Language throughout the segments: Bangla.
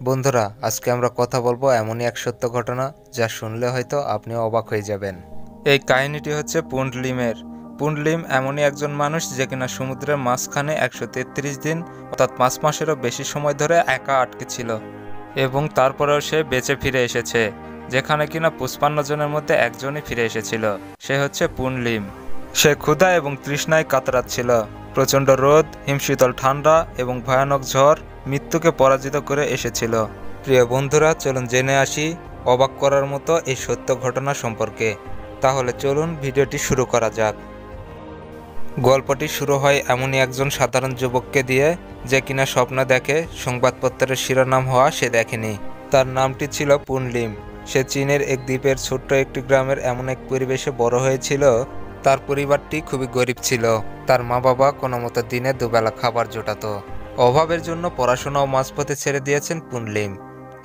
বন্ধুরা, আজকে আমরা কথা বলবো এমনই এক সত্য ঘটনা যা শুনলে হয়তো আপনিও অবাক হয়ে যাবেন। এই কাহিনীটি হচ্ছে পুন্ডলিমের। পুন্ডলিম এমনই একজন মানুষ যে কিনা সমুদ্রের মাঝখানে 133 দিন অর্থাৎ 5 মাসেরও বেশি সময় ধরে একা আটকে ছিল এবং তারপরেও সে বেঁচে ফিরে এসেছে, যেখানে কিনা 55 জনের মধ্যে একজনই ফিরে এসেছিল। সে হচ্ছে পুন্ডলিম। সে ক্ষুধা এবং তৃষ্ণায় কাতরাচ্ছিল। প্রচণ্ড রোদ, হিমশীতল ঠান্ডা এবং ভয়ানক ঝড় মৃত্যুকে পরাজিত করে এসেছিল। প্রিয় বন্ধুরা, চলুন জেনে আসি অবাক করার মতো এই সত্য ঘটনা সম্পর্কে। তাহলে চলুন ভিডিওটি শুরু করা যাক। গল্পটি শুরু হয় এমনই একজন সাধারণ যুবককে দিয়ে যে কিনা স্বপ্ন দেখে সংবাদপত্রের শিরোনাম হওয়া সে দেখেনি। তার নামটি ছিল পুন্ডলিম। সে চীনের এক দ্বীপের ছোট্ট একটি গ্রামের এমন এক পরিবেশে বড় হয়েছিল। তার পরিবারটি খুবই গরিব ছিল। তার মা বাবা কোনো মতো দিনে দুবেলা খাবার জোটাতো। অভাবের জন্য পড়াশোনাও মাঝপথে ছেড়ে দিয়েছেন পুন্ডলিম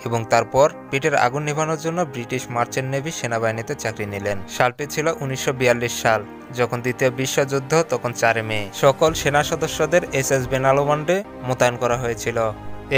এবং তারপর পেটের আগুন নেভানোর জন্য ব্রিটিশ মার্চেন্ট নেভি সেনাবাহিনীতে চাকরি নিলেন। সালটি ছিল 1942 সাল, যখন দ্বিতীয় বিশ্বযুদ্ধ তখন 4 মে সকল সেনা সদস্যদের এসএস বেনালুবন্ডে মোতায়েন করা হয়েছিল।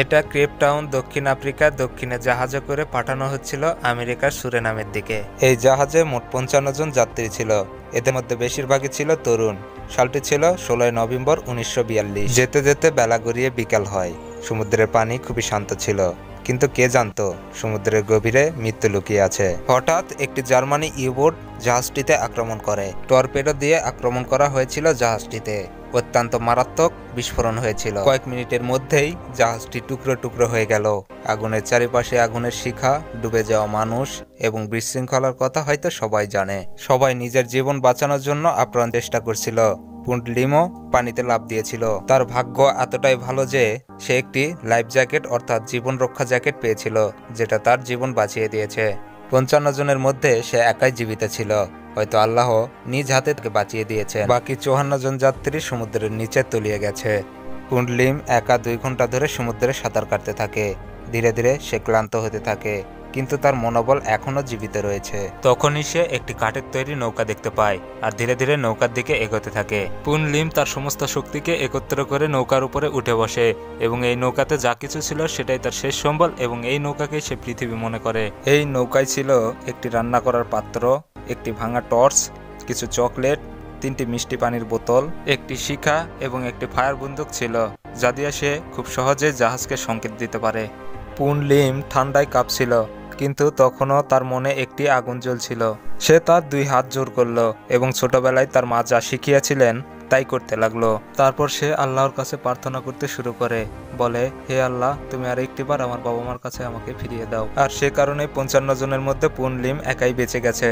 এটা কেপ টাউন, দক্ষিণ আফ্রিকার দক্ষিণে জাহাজে করে পাঠানো হচ্ছিল আমেরিকার সুরেনামের দিকে। এই জাহাজে মোট 55 জন যাত্রী ছিল। এদের মধ্যে বেশিরভাগই ছিল তরুণ। সালটি ছিল 16 নভেম্বর 1942। যেতে যেতে বেলা গড়িয়ে বিকাল হয়। সমুদ্রের পানি খুবই শান্ত ছিল, কিন্তু কে জানতো সমুদ্রের গভীরে মৃত্যু লুকিয়ে আছে। হঠাৎ একটি জার্মানি ইউবোট জাহাজটিতে আক্রমণ করে। টর্পেডো দিয়ে আক্রমণ করা হয়েছিল জাহাজটিতে। অত্যন্ত মারাত্মক বিস্ফোরণ হয়েছিল। কয়েক মিনিটের মধ্যেই জাহাজটি টুকরো টুকরো হয়ে গেল। আগুনের চারিপাশে আগুনের শিখা, ডুবে যাওয়া মানুষ এবং বিশৃঙ্খলার কথা হয়তো সবাই জানে। সবাই নিজের জীবন বাঁচানোর জন্য আপ্রাণ চেষ্টা করছিল। পুন্ডলিমও পানিতে লাফ দিয়েছিল। তার ভাগ্য এতটাই ভালো যে সে একটি লাইফ জ্যাকেট অর্থাৎ জীবন রক্ষা জ্যাকেট পেয়েছিল, যেটা তার জীবন বাঁচিয়ে দিয়েছে। 55 জনের মধ্যে সে একাই জীবিত ছিল। হয়তো আল্লাহ নিজ হাতে তাকে বাঁচিয়ে দিয়েছে। বাকি 54 জন যাত্রী সমুদ্রের নিচে তলিয়ে গেছে। পুন্ডলিম একা 2 ঘন্টা ধরে সমুদ্রে সাঁতার কাটতে থাকে। ধীরে ধীরে সে ক্লান্ত হতে থাকে, কিন্তু তার মনোবল এখনো জীবিত রয়েছে। তখনই সে একটি কাঠের তৈরি নৌকা দেখতে পায় আর ধীরে ধীরে নৌকার দিকে এগোতে থাকে। পুন্ডলিম তার সমস্ত শক্তিকে একত্র করে নৌকার উপরে উঠে বসে এবং এই নৌকাতে যা কিছু ছিল সেটাই তার শেষ সম্বল এবং এই নৌকাকে সে পৃথিবী মনে করে। এই নৌকায় ছিল একটি রান্না করার পাত্র, একটি ভাঙা টর্চ, কিছু চকলেট, 3টি মিষ্টি পানির বোতল, একটি শিখা এবং একটি ফায়ার বন্দুক ছিল, যা দিয়ে সে খুব সহজে জাহাজকে সংকেত দিতে পারে। পুন্ডলিম ঠান্ডায় কাঁপছিল, কিন্তু তখনও তার মনে একটি আগুন জ্বলছিল। সে তার 2 হাত জোর করল এবং ছোটবেলায় তার মা যা শিখিয়েছিলেন তাই করতে লাগলো। তারপর সে আল্লাহর কাছে প্রার্থনা করতে শুরু করে, বলে, হে আল্লাহ, তুমি আর একটিবার আমার বাবা মার কাছে আমাকে ফিরিয়ে দাও। আর সে কারণে 55 জনের মধ্যে পুন্ডলিম একাই বেঁচে গেছে।